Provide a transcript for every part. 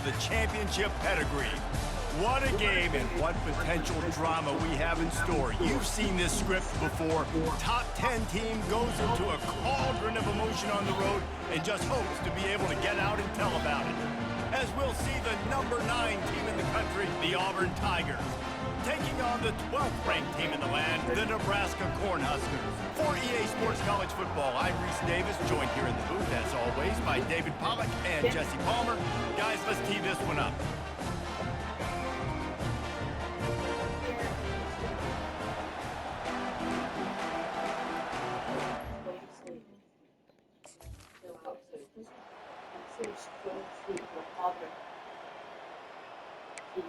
with a championship pedigree. What a game and what potential drama we have in store. You've seen this script before. Top 10 team goes into a cauldron of emotion on the road and just hopes to be able to get out and tell about it. As we'll see the number 9 team in the country, the Auburn Tigers, taking on the 12th ranked team in the land, the Nebraska Cornhuskers. For EA Sports College Football, I'm Reese Davis, joined here in the booth, as always, by David Pollack and Jesse Palmer. Guys, let's tee this one up.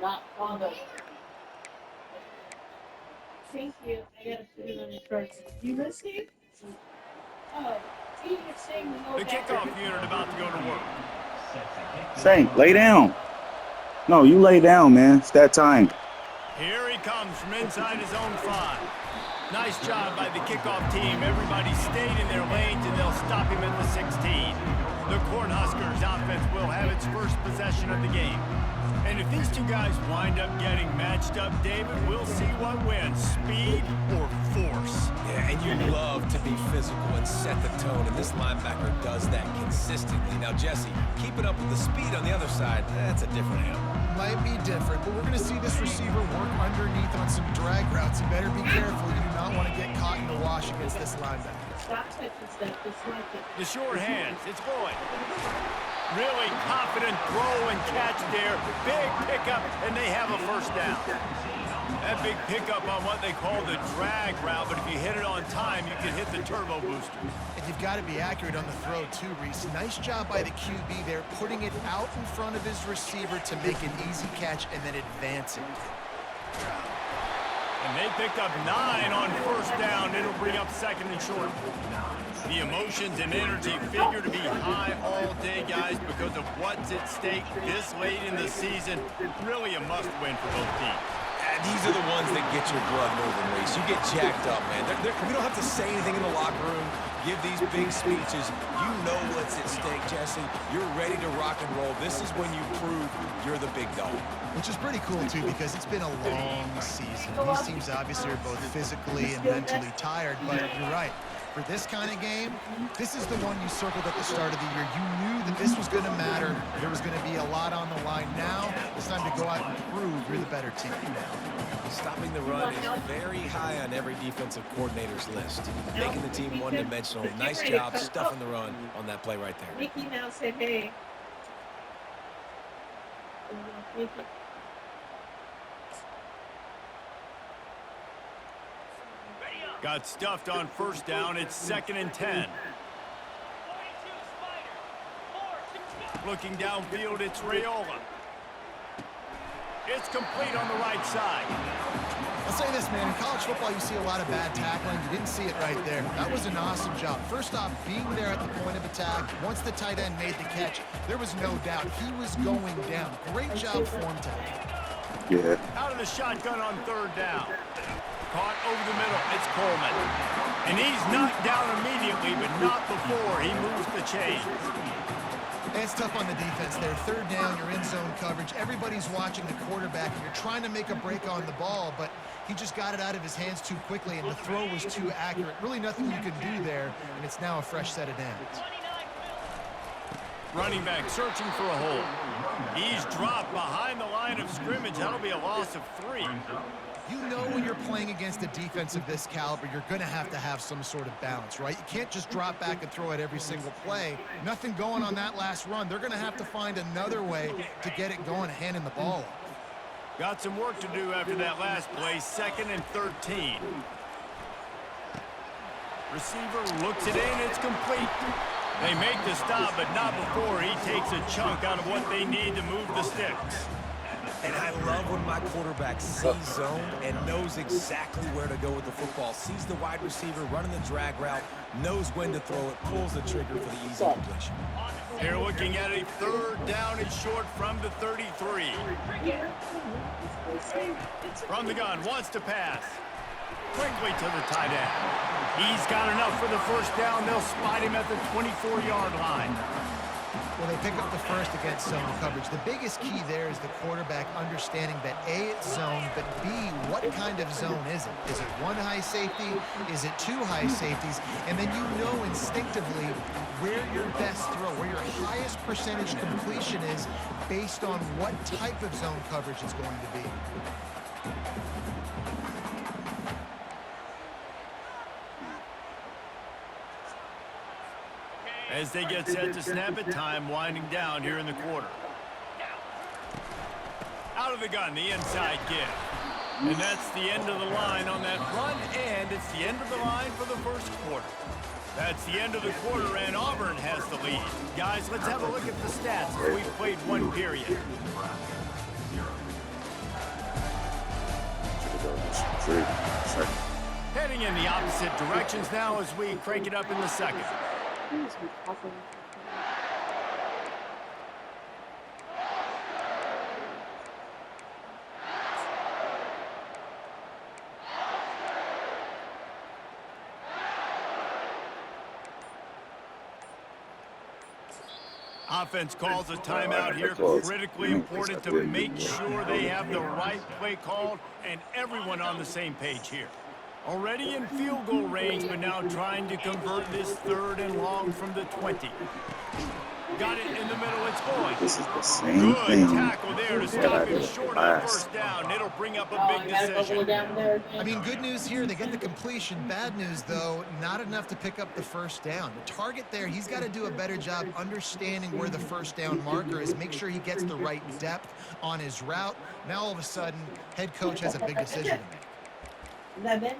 Not follow. Thank you. I gotta put it on the first. You listening? Oh, you're saying the kickoff unit about to go to work. Saint, lay down. No, you lay down, man. It's that time. Here he comes from inside his own 5. Nice job by the kickoff team. Everybody stayed in their lanes, and they'll stop him at the 16. The Cornhuskers offense will have its first possession of the game. And if these two guys wind up getting matched up, David, we'll see what wins, speed or force. Yeah, and you love to be physical and set the tone, and this linebacker does that consistently. Now, Jesse, keeping up with the speed on the other side, that's a different animal. Might be different, but we're going to see this receiver work underneath on some drag routes. You better be careful. You do not want to get caught in the wash against this linebacker. Stop touching stuff. Just like it. The short hands, it's going. Really confident throw and catch there. Big pickup, and they have a first down. That big pickup on what they call the drag route, but if you hit it on time, you can hit the turbo boosters. And you've got to be accurate on the throw, too, Reese. Nice job by the QB there, putting it out in front of his receiver to make an easy catch and then advance it. And they picked up 9 on first down. It'll bring up second and short. The emotions and energy figure to be high all day, guys, because of what's at stake this late in the season. Really a must-win for both teams. These are the ones that get your blood moving, Reese. You get jacked up, man. We don't have to say anything in the locker room, give these big speeches. You know what's at stake, Jesse. You're ready to rock and roll. This is when you prove you're the big dog. Which is pretty cool, too, because it's been a long season. These teams obviously are both physically and mentally tired, but you're right. For this kind of game, this is the one you circled at the start of the year. You knew that this was going to matter. There was going to be a lot on the line. Now, it's time to go out and prove you're the better team. Stopping the run is very high on every defensive coordinator's list. Making the team one-dimensional. Nice job stuffing the run on that play right there. Mickey Mouse said, hey. Got stuffed on first down. It's second and 10. Looking downfield, it's Raiola. It's complete on the right side. I'll say this, man. In college football, you see a lot of bad tackling. You didn't see it right there. That was an awesome job. First off, being there at the point of attack. Once the tight end made the catch, there was no doubt he was going down. Great job for him today. Yeah. Out of the shotgun on third down. Caught over the middle. It's Coleman. And he's knocked down immediately, but not before he moves the chains. It's tough on the defense there. Third down, you're in zone coverage. Everybody's watching the quarterback, and you're trying to make a break on the ball, but he just got it out of his hands too quickly, and the throw was too accurate. Really nothing you can do there, and it's now a fresh set of downs. Running back searching for a hole. He's dropped behind the line of scrimmage. That'll be a loss of 3. You know when you're playing against a defense of this caliber, you're going to have some sort of balance, right? You can't just drop back and throw it every single play. Nothing going on that last run. They're going to have to find another way to get it going, handing the ball off. Got some work to do after that last play. Second and 13. Receiver looks it in. It's complete. They make the stop, but not before he takes a chunk out of what they need to move the sticks. And I love when my quarterback sees zone and knows exactly where to go with the football. Sees the wide receiver running the drag route, knows when to throw it, pulls the trigger for the easy completion. They're looking at a third down and short from the 33. From the gun, wants to pass. Quickly to the tight end. He's got enough for the first down. They'll spot him at the 24-yard line. Well, they pick up the first against zone coverage. The biggest key there is the quarterback understanding that A, it's zone, but B, what kind of zone is it? Is it one high safety? Is it two high safeties? And then you know instinctively where your best throw, where your highest percentage completion is based on what type of zone coverage it's going to be. As they get set to snap it, time winding down here in the quarter. Out of the gun, the inside give. And that's the end of the line on that run, and it's the end of the line for the first quarter. That's the end of the quarter, and Auburn has the lead. Guys, let's have a look at the stats as we've played one period. Heading in the opposite directions now as we crank it up in the second. Offense calls a timeout here. Critically important to make sure they have the right play called and everyone on the same page here. Already in field goal range, but now trying to convert this 3rd and long from the 20. Got it in the middle, it's going. This is the same thing. Good tackle there to stop him short of first down. It'll bring up a big decision. I mean, good news here, they get the completion. Bad news, though, not enough to pick up the first down. The target there, he's got to do a better job understanding where the first down marker is, make sure he gets the right depth on his route. Now, all of a sudden, head coach has a big decision to make.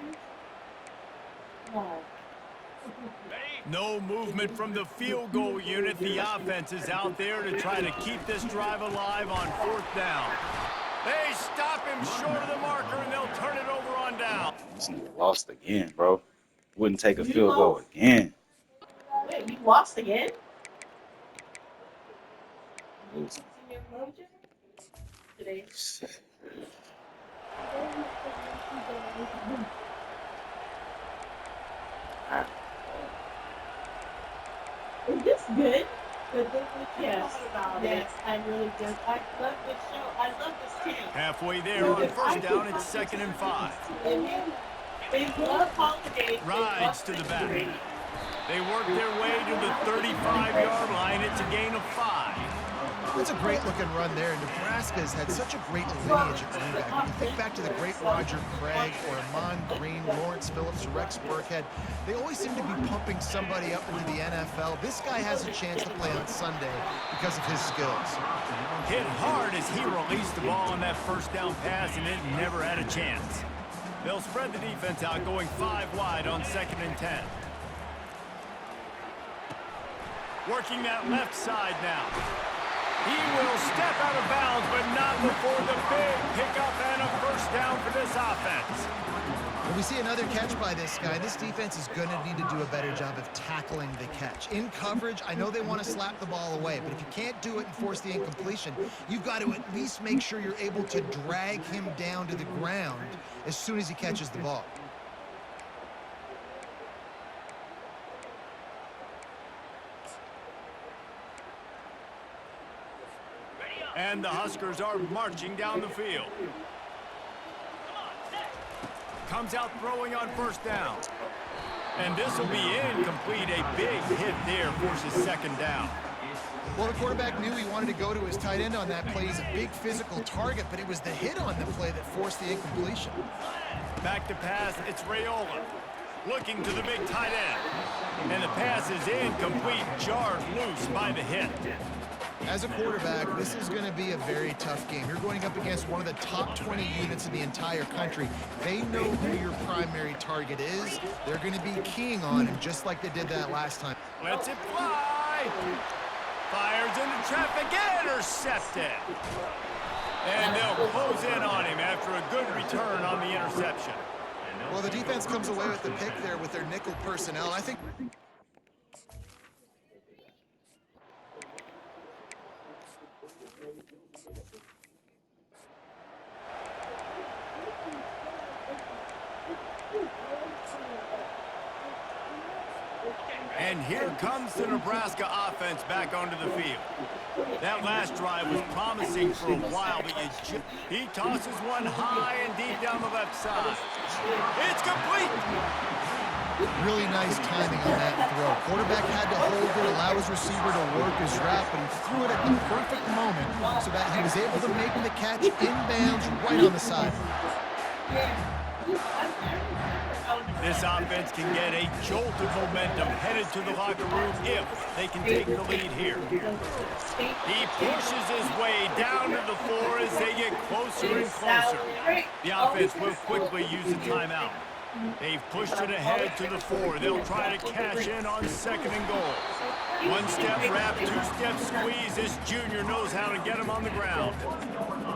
No movement from the field goal unit. The offense is out there to try to keep this drive alive on 4th down. They stop him short of the marker, and they'll turn it over on down. This nigga lost again, bro. Wouldn't take a field goal again. Wait, you lost again? Losing. Today. Is this good? Yes, yes, I really do. I love this show. I love this team. Halfway there on first down, it's 2nd and 5. They love holidays. Rides to the back. They work their way to the 35-yard line. It's a gain of 5. That's a great-looking run there. Nebraska's had such a great lineage at running back. When you think back to the great Roger Craig or Amon Green, Lawrence Phillips, Rex Burkhead, they always seem to be pumping somebody up into the NFL. This guy has a chance to play on Sunday because of his skills. Hit hard as he released the ball on that first down pass, and it never had a chance. They'll spread the defense out, going 5 wide on 2nd and 10. Working that left side now. He will step out of bounds, but not before the big pickup and a first down for this offense. When we see another catch by this guy, this defense is going to need to do a better job of tackling the catch. In coverage, I know they want to slap the ball away, but if you can't do it and force the incompletion, you've got to at least make sure you're able to drag him down to the ground as soon as he catches the ball. And the Huskers are marching down the field. Comes out throwing on first down. And this will be incomplete. A big hit there forces 2nd down. Well, the quarterback knew he wanted to go to his tight end on that play. He's a big physical target, but it was the hit on the play that forced the incompletion. Back to pass, it's Raiola. Looking to the big tight end. And the pass is incomplete, jarred loose by the hit. As a quarterback, this is going to be a very tough game. You're going up against one of the top 20 units in the entire country. They know who your primary target is. They're going to be keying on him just like they did that last time. Lets it fly. Fires into traffic, intercepted. And they'll close in on him after a good return on the interception. Well, the defense comes away with the pick there with their nickel personnel. I think and And here comes the Nebraska offense back onto the field. That last drive was promising for a while, but he tosses one high and deep down the left side. It's complete. Really nice timing on that throw. Quarterback had to hold it, allow his receiver to work his route, but he threw it at the perfect moment so that he was able to make the catch inbounds right on the side. This offense can get a jolt of momentum headed to the locker room if they can take the lead here. He pushes his way down to the floor as they get closer and closer. The offense will quickly use a timeout. They've pushed it ahead to the 4. They'll try to cash in on 2nd and goal. One-step wrap, two-step squeeze. This junior knows how to get him on the ground.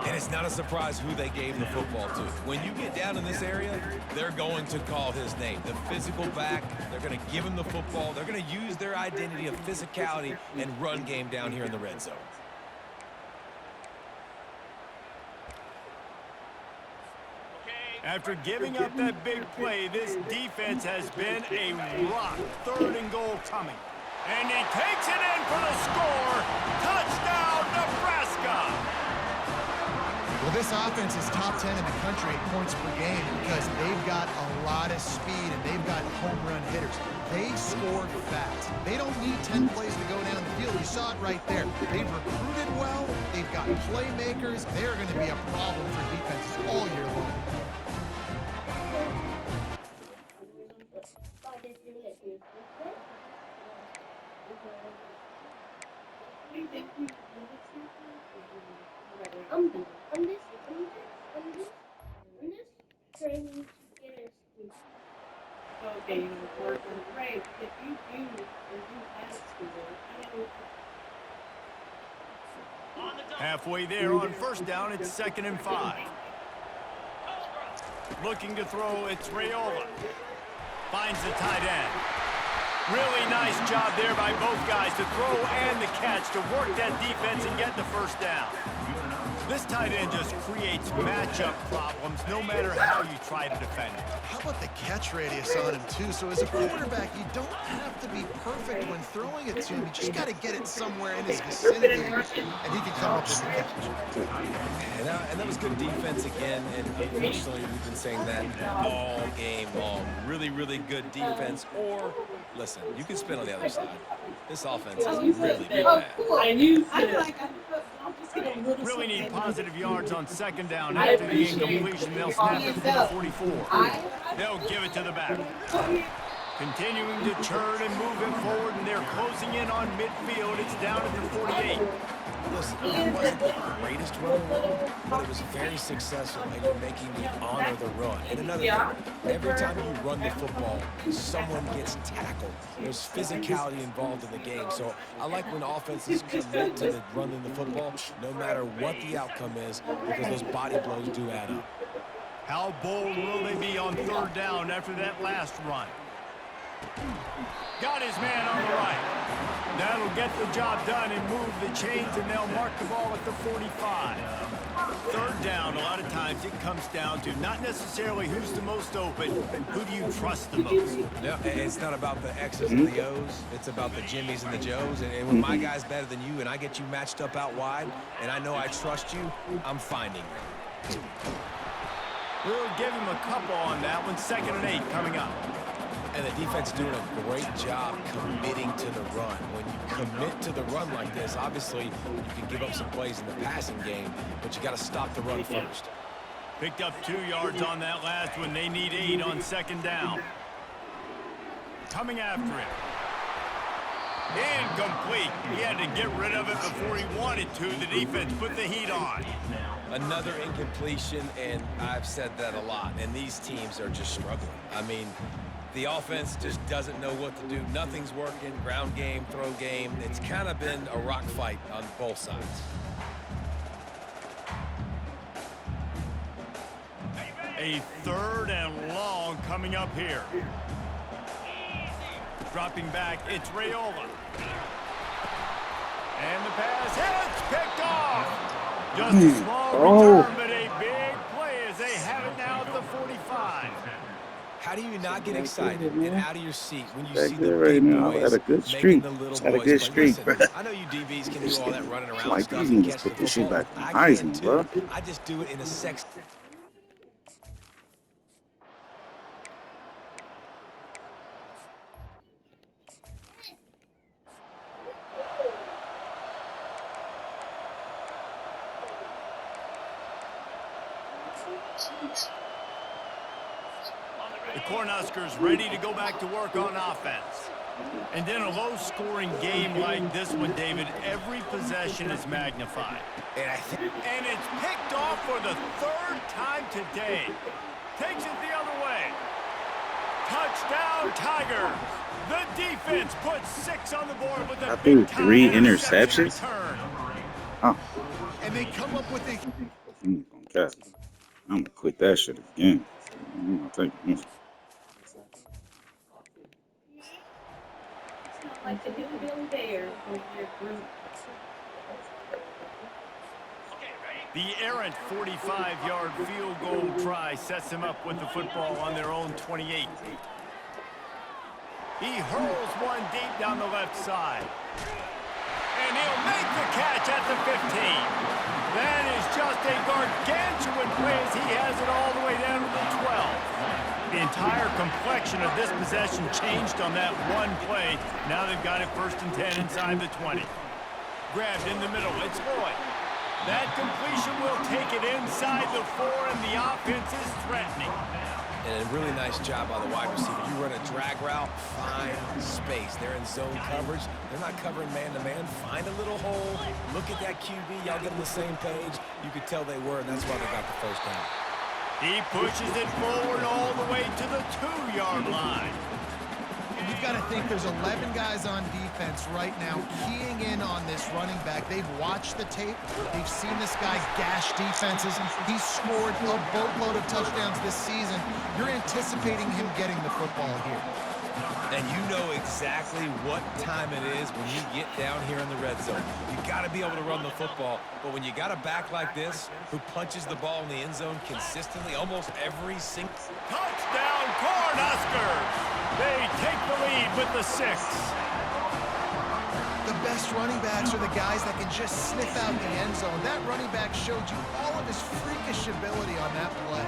And it's not a surprise who they gave the football to. When you get down in this area, they're going to call his name. The physical back, they're going to give him the football. They're going to use their identity of physicality and run game down here in the red zone. After giving up that big play, this defense has been a rock. 3rd and goal coming. And he takes it in for the score. Touchdown, Nebraska! Well, this offense is top 10 in the country in points per game because they've got a lot of speed and they've got home run hitters. They score fast. They don't need 10 plays to go down the field. You saw it right there. They've recruited well. They've got playmakers. They're going to be a problem for defenses all year long. Halfway there on 1st down, it's 2nd and 5. Looking to throw, it's Raiola. Finds the tight end. Really nice job there by both guys to throw and the catch to work that defense and get the 1st down. This tight end just creates matchup problems no matter how you try to defend it. How about the catch radius on him, too? So as a quarterback, you don't have to be perfect when throwing it to him. You just got to get it somewhere in his vicinity, and he can come up with the catch. And that was good defense again, and unfortunately, we've been saying that all game long. Really, really good defense, or, listen, you can spin on the other side. This offense is really bad. Really need positive yards on 2nd down. After the incompletion, they'll snap it from the 44. They'll give it to the back. Continuing to churn and move it forward, and they're closing in on midfield. It's down at the 48. Listen, it wasn't the greatest run, but it was very successful, and you're making me honor the run. And another thing, every time you run the football, someone gets tackled. There's physicality involved in the game. So I like when offenses commit to running the football, no matter what the outcome is, because those body blows do add up. How bold will they be on 3rd down after that last run? Got his man on the right. That'll get the job done and move the chains, and they'll mark the ball at the 45. 3rd down, a lot of times it comes down to not necessarily who's the most open, but who do you trust the most? Yeah, it's not about the X's and the O's. It's about the Jimmys and the Joes. And when my guy's better than you and I get you matched up out wide, and I know I trust you, I'm finding you. We'll give him a couple on that one. 2nd and 8 coming up. And the defense doing a great job committing to the run. When you commit to the run like this, obviously you can give up some plays in the passing game, but you got to stop the run first. Picked up 2 yards on that last one. They need 8 on 2nd down. Coming after it. Incomplete. He had to get rid of it before he wanted to. The defense put the heat on. Another incompletion, and I've said that a lot, and these teams are just struggling. I mean, the offense just doesn't know what to do. Nothing's working. Ground game, throw game. It's kind of been a rock fight on both sides. A 3rd and long coming up here. Dropping back, it's Raiola. And the pass, it's picked off. Just a small return, but a big play as they have it now at the 45. How do you not get excited and out of your seat when you That see the good right big now. I got boys a good making streak. the little Just had a boys good play? streak, Listen, bro. I know you DBs can do This all that thing, running around and like stuff these and niggas catch the put this shit football. back in I can Heisman, too. bro. I just do it in a sex. The Cornhuskers ready to go back to work on offense. And in a low-scoring game like this one, David, every possession is magnified. And it's picked off for the third time today. Takes it the other way. Touchdown, Tigers. The defense puts 6 on the board with a I threw big-time 3 interception interceptions. return. Oh, And they come up with a I'm gonna quit that shit again. I'm gonna take this. It's not like the Hillbilly Bears with your group. The errant 45-yard field goal try sets them up with the football on their own 28. He hurls one deep down the left side. And he'll make the catch at the 15. That is just a gargantuan play as he has it all the way down to the 12. The entire complexion of this possession changed on that one play. Now they've got it 1st and 10 inside the 20. Grabbed in the middle. It's Lloyd. That completion will take it inside the 4, and the offense is threatening. And a really nice job by the wide receiver. You run a drag route, find space. They're in zone coverage. They're not covering man-to-man. Find a little hole. Look at that QB. Y'all get on the same page. You could tell they were, and that's why they got the first down. He pushes it forward all the way to the 2-yard line. And you've got to think there's 11 guys on defense right now keying in on this running back. They've watched the tape. They've seen this guy gash defenses. He's scored a boatload of touchdowns this season. You're anticipating him getting the football here. And you know exactly what time it is when you get down here in the red zone. You got to be able to run the football. But when you got a back like this who punches the ball in the end zone consistently, almost every single... Touchdown, Cornhuskers! They take the lead with the 6. The best running backs are the guys that can just sniff out the end zone. That running back showed you all of his freakish ability on that play.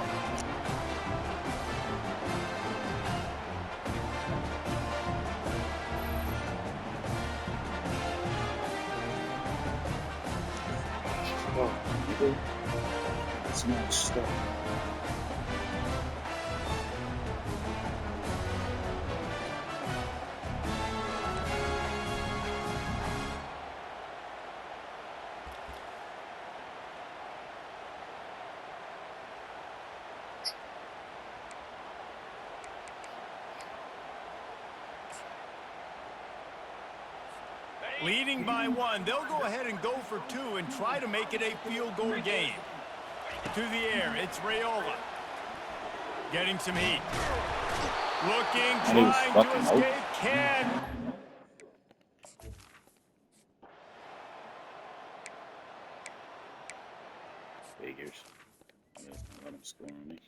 It's not stuff. Leading by 1, they'll go ahead and go for 2 and try to make it a field goal game. To the air, it's Raiola. Getting some heat. Looking, trying to escape, can. Figures. Let him score on me.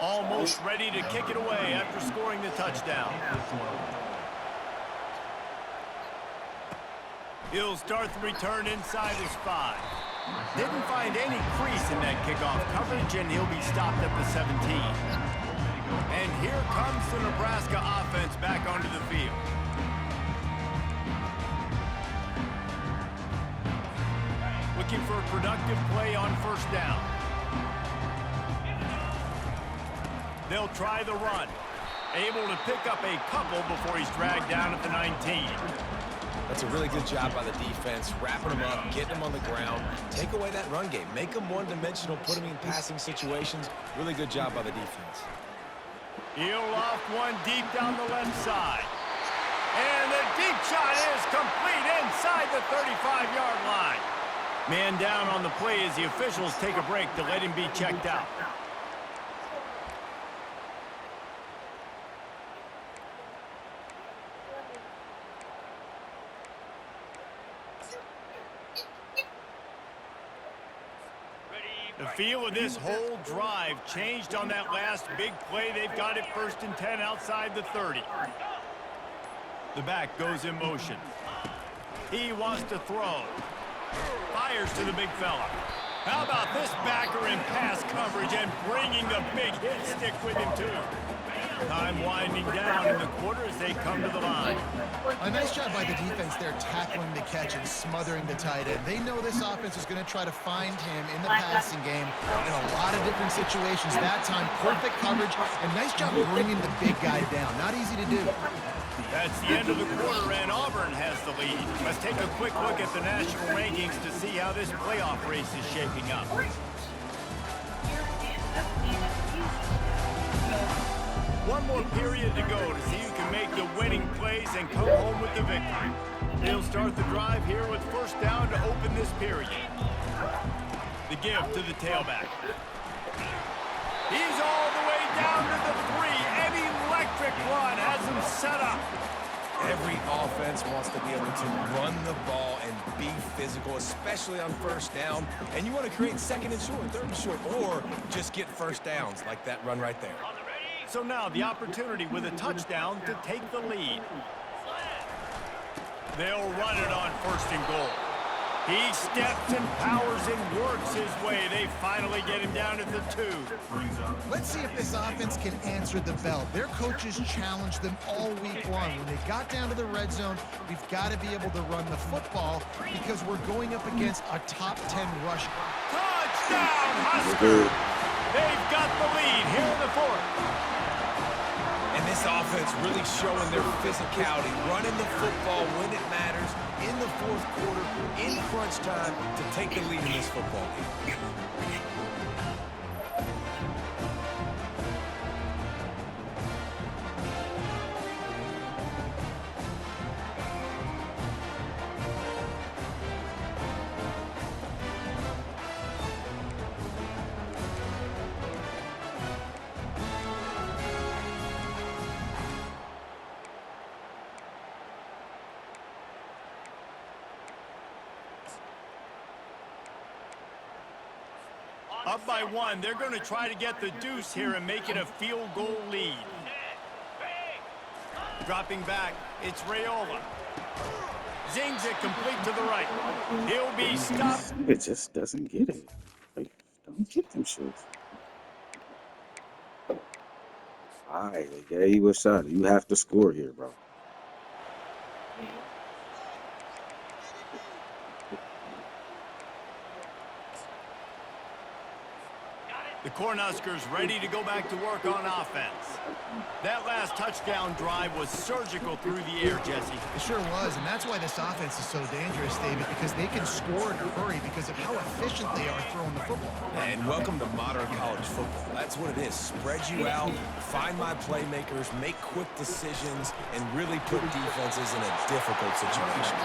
Almost ready to kick it away after scoring the touchdown. He'll start the return inside his 5. Didn't find any crease in that kickoff coverage, and he'll be stopped at the 17. And here comes the Nebraska offense back onto the field. Looking for a productive play on 1st down. They'll try the run. Able to pick up a couple before he's dragged down at the 19. That's a really good job by the defense, wrapping them up, getting them on the ground. Take away that run game. Make them one-dimensional, put them in passing situations. Really good job by the defense. He'll loft one deep down the left side. And the deep shot is complete inside the 35-yard line. Man down on the play as the officials take a break to let him be checked out. The The feel of this whole drive changed on that last big play. They've got it 1st and 10 outside the 30. The back goes in motion. He wants to throw. Fires to the big fella. How about this backer in pass coverage and bringing the big hit stick with him too. Time winding down in the quarter as they come to the line. A nice job by the defense there tackling the catch and smothering the tight end. They know this offense is going to try to find him in the passing game in a lot of different situations. That time, perfect coverage and nice job bringing the big guy down. Not easy to do. That's the end of the quarter, and Auburn has the lead. Let's take a quick look at the national rankings to see how this playoff race is shaping up. One more period to go to see who can make the winning plays and come home with the victory. They'll start the drive here with 1st down to open this period. The give to the tailback. He's all the way down to the 3. An electric run has him set up. Every offense wants to be able to run the ball and be physical, especially on 1st down. And you want to create 2nd and short, 3rd and short, or just get 1st downs like that run right there. So now the opportunity with a touchdown to take the lead. They'll run it on 1st and goal. He steps and powers and works his way. They finally get him down at the 2. Let's see if this offense can answer the bell. Their coaches challenged them all week long. When they got down to the red zone, we've got to be able to run the football because we're going up against a top 10 rush. Touchdown, Huskers! They've got the lead here in the 4th. And this offense really showing their physicality, running the football when it matters, in the 4th quarter, in crunch time, to take the lead in this football game. Up by 1, they're going to try to get the deuce here and make it a field goal lead. Dropping back, it's Raiola. Zings it complete to the right. He'll be stopped. It just doesn't get it. Like, don't get them shits. Alright, they gave you a shot. You have to score here, bro. The Cornhuskers ready to go back to work on offense. That last touchdown drive was surgical through the air, Jesse. It sure was, and that's why this offense is so dangerous, David, because they can score in a hurry because of how efficient they are throwing the football. And welcome to modern college football. That's what it is. Spread you out, find my playmakers, make quick decisions, and really put defenses in a difficult situation.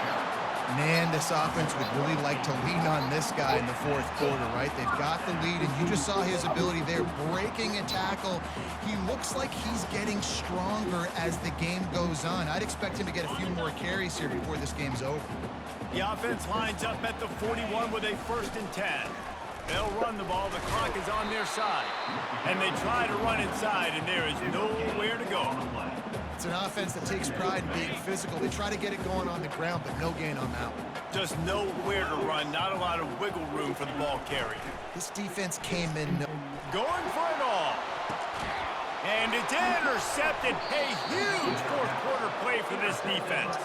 Man, this offense would really like to lean on this guy in the 4th quarter, right? They've got the lead, and you just saw his ability there breaking a tackle. He looks like he's getting stronger as the game goes on. I'd expect him to get a few more carries here before this game's over. The offense lines up at the 41 with a 1st and 10. They'll run the ball. The clock is on their side. And they try to run inside, and there is nowhere to go. It's an offense that takes pride in being physical. They try to get it going on the ground, but no gain on that one. Just nowhere to run. Not a lot of wiggle room for the ball carrier. This defense came in. Going for it all. And it's intercepted. A huge 4th quarter play for this defense.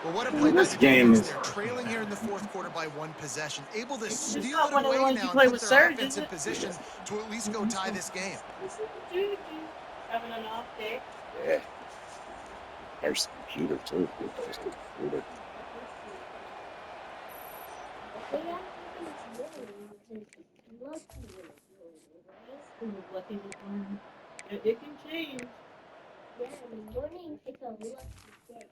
Well, what a play by the defense. They're trailing here in the 4th quarter by 1 possession. Able to steal it away now and put their offense in position to at least go tie this game. Having an off day. Yeah. There's computer too. There's computer. It can change. Yeah, the morning takes a lot to get.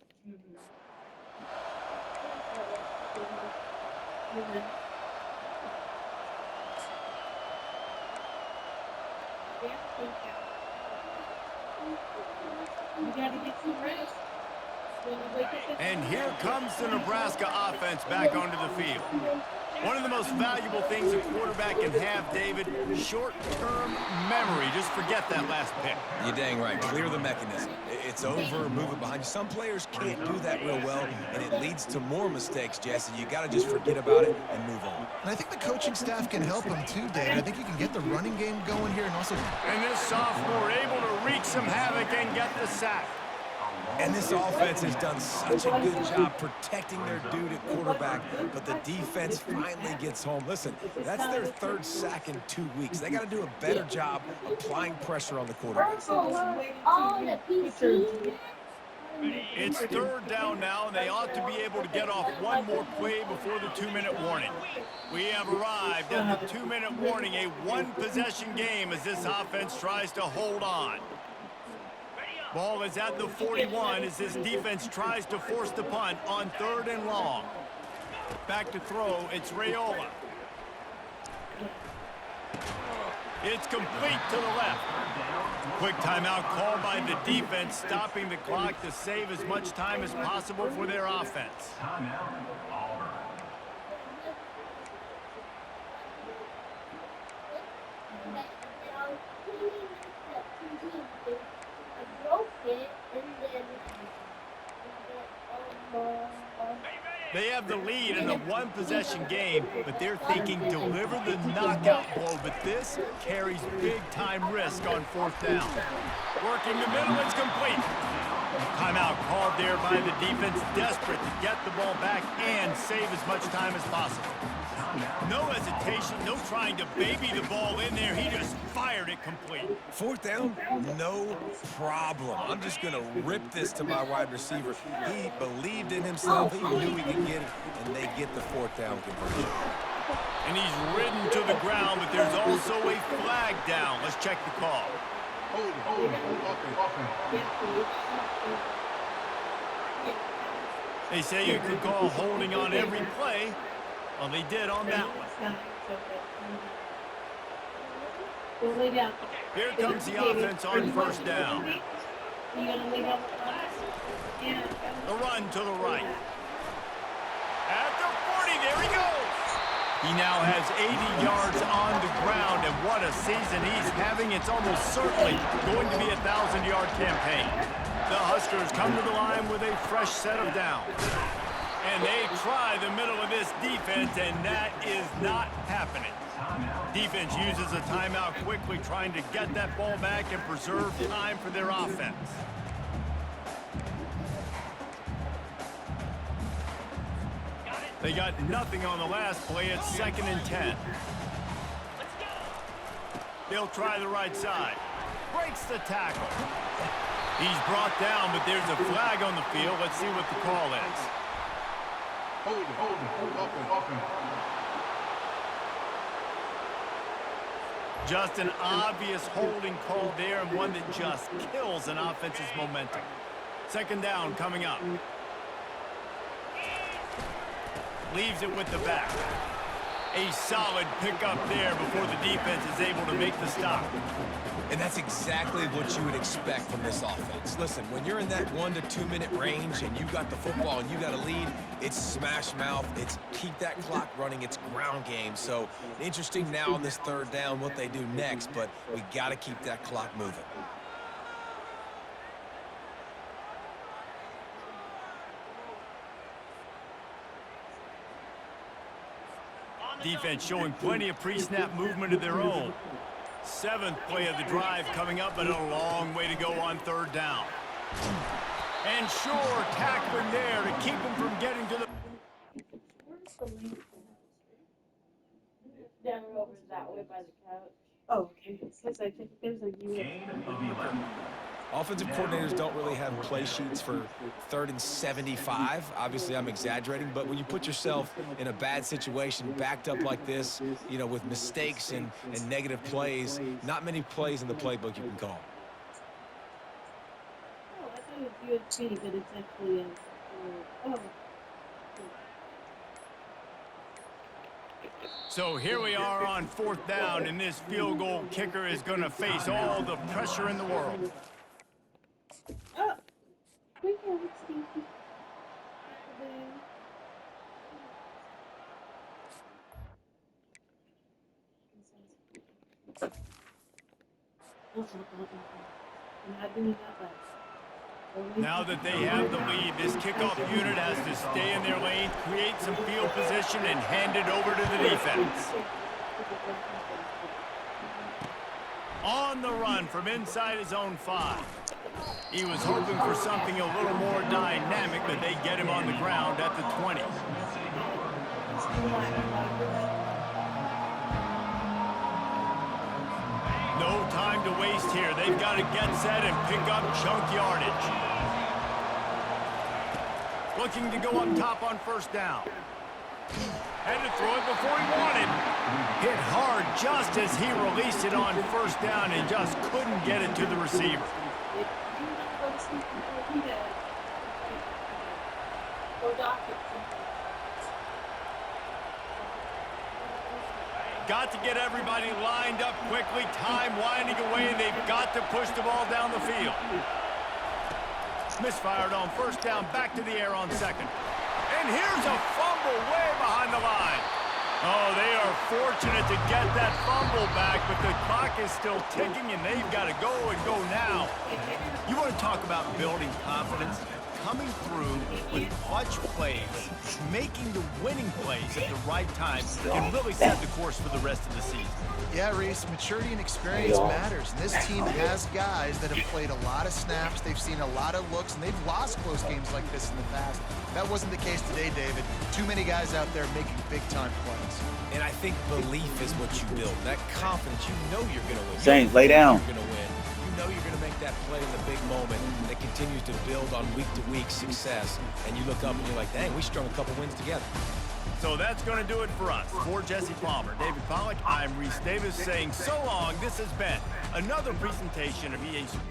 You gotta get some rest. And here comes the Nebraska offense back onto the field. One of the most valuable things a quarterback can have, David, short-term memory. Just forget that last pick. You're dang right. Clear the mechanism. It's over, move it behind you. Some players can't do that real well, and it leads to more mistakes, Jesse. You got to just forget about it and move on. And I think the coaching staff can help him too, Dave. I think you can get the running game going here and also... And this sophomore able to wreak some havoc and get the sack. And this offense has done such a good job protecting their dude at quarterback, but the defense finally gets home. Listen, that's their third sack in 2 weeks. They got to do a better job applying pressure on the quarterback. All the PC. It's third down now, and they ought to be able to get off one more play before the 2-minute warning. We have arrived at the 2-minute warning, a one-possession game as this offense tries to hold on. Ball is at the 41 as this defense tries to force the punt on 3rd and long. Back to throw, it's Raiola. It's complete to the left. Quick timeout called by the defense, stopping the clock to save as much time as possible for their offense. They have the lead in a one-possession game, but they're thinking deliver the knockout blow, but this carries big-time risk on 4th down. Working the middle, it's complete. Timeout called there by the defense, desperate to get the ball back and save as much time as possible. No hesitation, no trying to baby the ball in there. He just fired it complete. 4th down, no problem. I'm just going to rip this to my wide receiver. He believed in himself. He knew he could get it, and they get the 4th down conversion. And he's ridden to the ground, but there's also a flag down. Let's check the call. They say you could call holding on every play. Well, they did on that one. Here comes the offense on 1st down. The run to the right. At the 40, there he goes. He now has 80 yards on the ground, and what a season he's having. It's almost certainly going to be a 1,000-yard campaign. The Huskers come to the line with a fresh set of downs. And they try the middle of this defense, and that is not happening. Defense uses a timeout quickly, trying to get that ball back and preserve time for their offense. They got nothing on the last play. It's 2nd and 10. They'll try the right side. Breaks the tackle. He's brought down, but there's a flag on the field. Let's see what the call is. Just an obvious holding call there, and one that just kills an offense's momentum. 2nd down coming up. Leaves it with the back. A solid pickup there before the defense is able to make the stop. And that's exactly what you would expect from this offense. Listen, when you're in that 1 to 2 minute range and you got the football and you got a lead, it's smash mouth, it's keep that clock running, it's ground game. So interesting now on this 3rd down what they do next, but we got to keep that clock moving. Defense showing plenty of pre-snap movement of their own. 7th play of the drive coming up, but a long way to go on 3rd down. And sure, tackling there to keep him from getting to the... Down over that way by the couch. Oh, okay. Since I think there's a unit. Offensive coordinators don't really have play sheets for 3rd and 75. Obviously, I'm exaggerating, but when you put yourself in a bad situation, backed up like this, you know, with mistakes and negative plays, not many plays in the playbook you can call. Oh, I thought it was USC, but it's actually in... Oh. So here we are on 4th down, and this field goal kicker is going to face all the pressure in the world. Oh! Wait, Stevie. Now that they have the lead, this kickoff unit has to stay in their lane, create some field position, and hand it over to the defense. On the run from inside his own 5. He was hoping for something a little more dynamic, but they get him on the ground at the 20. No time to waste here. They've got to get set and pick up chunk yardage. Looking to go up top on first down. Had to throw it before he wanted. Hit hard just as he released it on first down and just couldn't get it to the receiver. Got to get everybody lined up quickly. Time winding away, and they've got to push the ball down the field. Misfired on first down, back to the air on second. And here's a fumble way behind the line. Oh, they are fortunate to get that fumble back, but the clock is still ticking, and they've got to go and go now. You want to talk about building confidence? Coming through with clutch plays, making the winning plays at the right time can really set the course for the rest of the season. Yeah, Reese, maturity and experience matters. And this team has guys that have played a lot of snaps. They've seen a lot of looks, and they've lost close games like this in the past. That wasn't the case today, David. Too many guys out there making big-time plays. And I think belief is what you build. That confidence, you know you're going to win. Saints, lay down. You're going to win. You know you're going to make that play in the big moment that continues to build on week-to-week success. And you look up and you're like, dang, we strung a couple wins together. So that's going to do it for us. For Jesse Palmer, David Pollack, I'm Reese Davis saying so long. This has been another presentation of EA Sports.